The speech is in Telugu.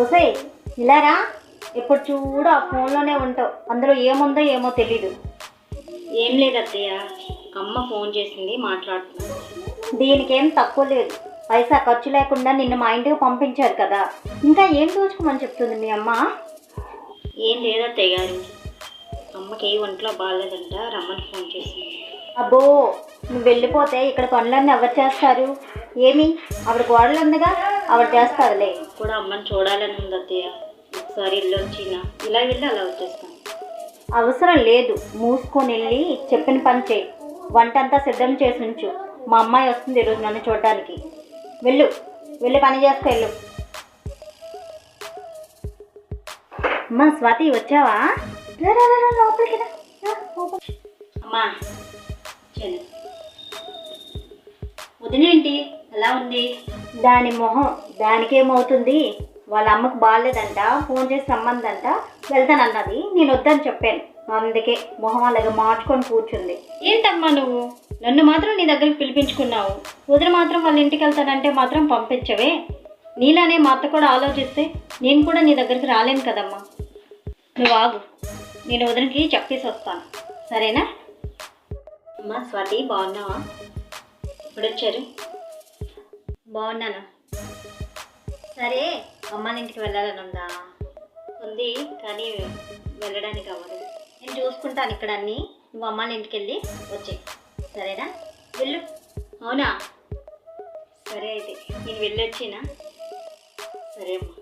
ఒసే ఇలారా, ఎప్పుడు చూడు ఆ ఫోన్లోనే ఉంటావు. అందులో ఏముందో ఏమో తెలీదు. ఏం లేదు అత్తయ్య, అమ్మ ఫోన్ చేసింది, మాట్లాడుతున్నాను. దీనికేం తక్కువ లేదు. పైసా ఖర్చు లేకుండా నిన్ను మా ఇంటికి పంపించారు కదా, ఇంకా ఏం దోచుకోమని చెప్తుంది మీ అమ్మ? ఏం లేదు అత్తయ్య గారు, అమ్మకి ఒంట్లో బాగాలేదంట, రమ్మని ఫోన్ చేసింది. అబ్బో, నువ్వు వెళ్ళిపోతే ఇక్కడ పనులన్నీ ఎవరు చేస్తారు? ఏమి ఆవిడ గోడలు ఉందిగా, ఆవిడ చేస్తారులే. కూడా అమ్మని చూడాలని ఉంది అత్తయ్య. ఒకసారి ఇల్లు వచ్చినా ఇలా వెళ్ళి అలా వచ్చేస్తాను. అవసరం లేదు, మూసుకొని వెళ్ళి చెప్పిన పని చేయి. వంట అంతా సిద్ధం చేసి ఉంచు, మా అమ్మాయి వస్తుంది ఈరోజు నన్ను చూడడానికి. వెళ్ళి పని చేసుకో, వెళ్ళు. అమ్మా స్వాతి, వచ్చావా? లోపలికి రా. అమ్మా చని వదినేంటి ఎలా ఉంది? దాని మొహం దానికేమవుతుంది? వాళ్ళ అమ్మకు బాగాలేదంట, ఫోన్ చేసి రమ్మందంట, వెళ్తానన్నది. నేను వద్దని చెప్పాను, అందుకే మొహం అలాగే మార్చుకొని కూర్చుంది. ఏంటమ్మా నువ్వు నన్ను మాత్రం నీ దగ్గరికి పిలిపించుకున్నావు, వదిన మాత్రం వాళ్ళ ఇంటికి వెళ్తానంటే మాత్రం పంపించవే? నీలానే మా అత్త కూడా ఆలోచిస్తే నేను కూడా నీ దగ్గరికి రాలేను కదమ్మా. నువ్వు ఆగు, నేను వదినకి చెప్పేసి వస్తాను, సరేనా? అమ్మా స్వాతి, బాగున్నావా? ఇప్పుడు వచ్చారు. బాగున్నాను. సరే, అమ్మ ఇంటికి వెళ్ళాలని ఉందా? ఉంది, కానీ వెళ్ళడానికి అవ్వదు. నేను చూసుకుంటాను ఇక్కడ అన్నీ. నువ్వు అమ్మ ఇంటికి వెళ్ళి వచ్చేయి, సరేనా? వెళ్ళు. అవునా, సరే అయితే నేను వెళ్ళొచ్చినా. సరే అమ్మా.